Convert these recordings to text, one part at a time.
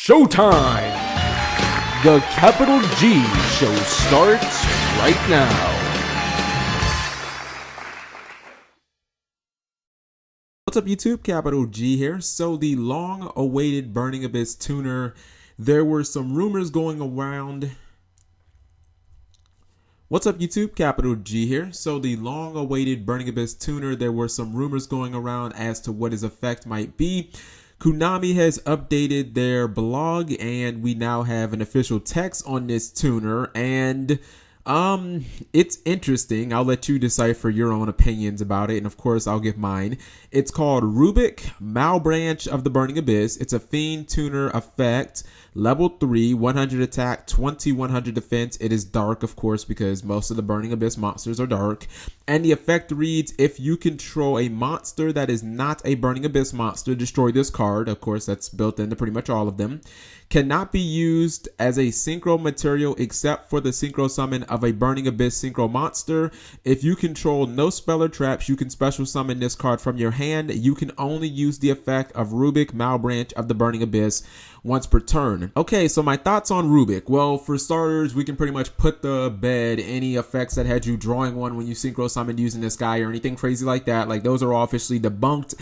Showtime! The Capital G show starts right now. What's up YouTube, Capital G here. So the long awaited Burning Abyss tuner, there were some rumors going around. What's up YouTube, Capital G here. So the long awaited Burning Abyss tuner, there were some rumors going around as to what his effect might be. Konami has updated their blog and we now have an official text on this tuner, and it's interesting. I'll let you decipher your own opinions about it, and of course I'll give mine. It's called Rubic, Malebranche of the Burning Abyss. It's a Fiend tuner effect, level 3, 100 attack, 100 defense. It is dark, of course, because most of the Burning Abyss monsters are dark. And the effect reads, if you control a monster that is not a Burning Abyss monster, destroy this card. Of course, that's built into pretty much all of them. Cannot be used as a Synchro Material except for the Synchro Summon of a Burning Abyss Synchro Monster. If you control no spell or traps, you can special summon this card from your hand. You can only use the effect of Rubic, Malebranche of the Burning Abyss once per turn. Okay, so my thoughts on Rubic. Well, for starters, we can pretty much put to bed any effects that had you drawing one when you Synchro Summoned using this guy or anything crazy like that. Like, those are all officially debunked.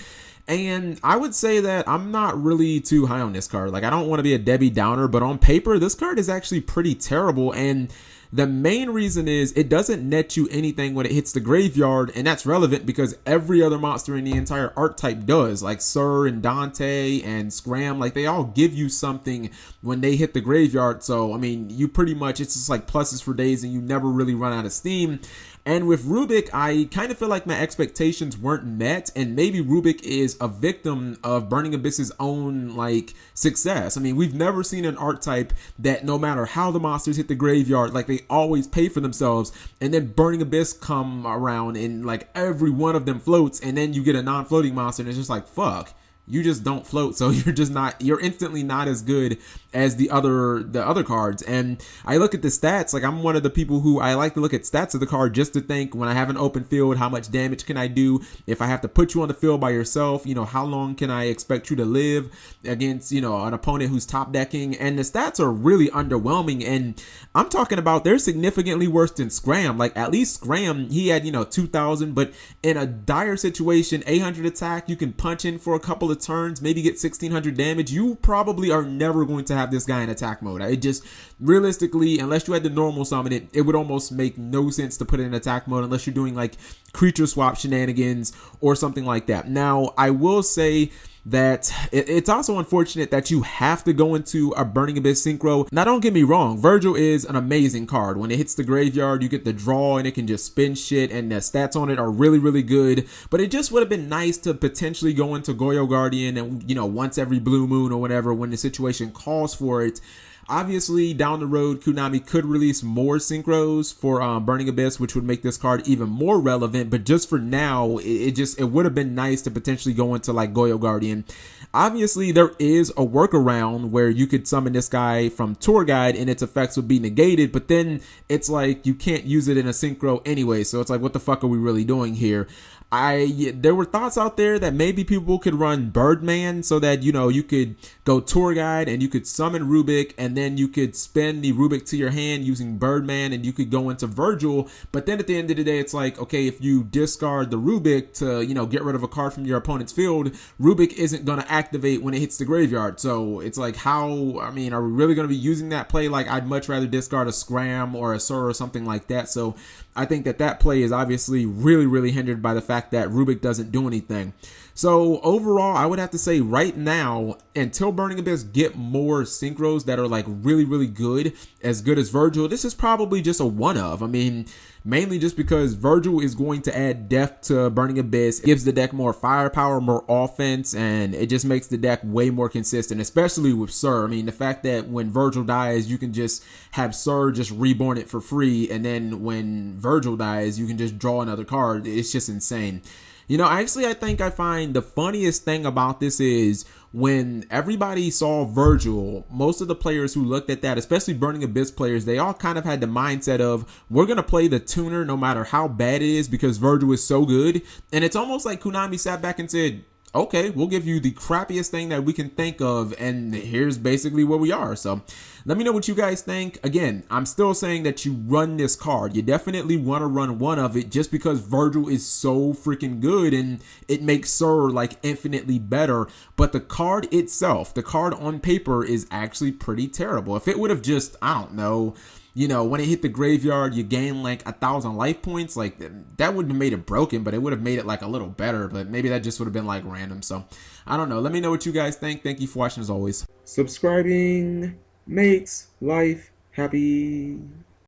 And I would say that I'm not really too high on this card. Like, I don't want to be a Debbie Downer, but on paper, this card is actually pretty terrible. And the main reason is it doesn't net you anything when it hits the graveyard, and that's relevant because every other monster in the entire archetype does, like Sir and Dante and Scram. Like, they all give you something when they hit the graveyard. So, I mean, you pretty much, it's just like pluses for days and you never really run out of steam. And with Rubic, I kind of feel like my expectations weren't met, and maybe Rubic is a victim of Burning Abyss's own, like, success. I mean, we've never seen an archetype that no matter how the monsters hit the graveyard, like, they always pay for themselves, and then Burning Abyss come around and, like, every one of them floats, and then you get a non-floating monster, and it's just like, fuck. You just don't float, so you're instantly not as good as the other cards. And I look at the stats, like, I'm one of the people who I like to look at stats of the card just to think, when I have an open field, how much damage can I do? If I have to put you on the field by yourself, you know, how long can I expect you to live against, you know, an opponent who's top decking? And the stats are really underwhelming, and I'm talking about they're significantly worse than Scram. Like, at least Scram, he had, you know, 2,000, but in a dire situation, 800 attack, you can punch in for a couple of turns, maybe get 1,600 damage. You probably are never going to have this guy in attack mode. It just, realistically, unless you had to normal summon it, it would almost make no sense to put it in attack mode unless you're doing like creature swap shenanigans or something like that. Now, I will say that it's also unfortunate that you have to go into a Burning Abyss Synchro. Now, don't get me wrong, Virgil is an amazing card. When it hits the graveyard, you get the draw and it can just spin shit, and the stats on it are really, really good. But it just would have been nice to potentially go into Goyo Guardian and, you know, once every blue moon or whatever when the situation calls for it. Obviously, down the road, Konami could release more synchros for Burning Abyss, which would make this card even more relevant. But just for now, it would have been nice to potentially go into like Goyo Guardian. Obviously, there is a workaround where you could summon this guy from Tour Guide and its effects would be negated, but then it's like you can't use it in a synchro anyway. So it's like, what the fuck are we really doing here? There were thoughts out there that maybe people could run Birdman so that, you know, you could go Tour Guide and you could summon Rubic, and then you could spend the Rubic to your hand using Birdman and you could go into Virgil. But then at the end of the day, it's like, okay, if you discard the Rubic to, you know, get rid of a card from your opponent's field, Rubic isn't going to activate when it hits the graveyard. So it's like, how, I mean, are we really going to be using that play? Like, I'd much rather discard a Scram or a Sir or something like that. So I think that play is obviously really, really hindered by the fact that Rubic doesn't do anything. So overall, I would have to say right now, until Burning Abyss get more synchros that are like really, really good as Virgil, this is probably just a one of. I mean, mainly just because Virgil is going to add depth to Burning Abyss. It gives the deck more firepower, more offense, and it just makes the deck way more consistent, especially with Sir. I mean, the fact that when Virgil dies, you can just have Sir just reborn it for free, and then when Virgil dies, you can just draw another card. It's just insane. You know, actually, I think I find the funniest thing about this is when everybody saw Virgil, most of the players who looked at that, especially Burning Abyss players, they all kind of had the mindset of, we're going to play the tuner no matter how bad it is because Virgil is so good. And it's almost like Konami sat back and said, okay, we'll give you the crappiest thing that we can think of, and here's basically where we are. So let me know what you guys think. Again, I'm still saying that you run this card. You definitely want to run one of it just because Virgil is so freaking good and it makes Sir like infinitely better. But the card itself, the card on paper, is actually pretty terrible. If it would have just, I don't know, you know, when it hit the graveyard, you gain like 1,000 life points. Like that wouldn't have made it broken, but it would have made it like a little better. But maybe that just would have been like random. So I don't know. Let me know what you guys think. Thank you for watching as always. Subscribing makes life happy.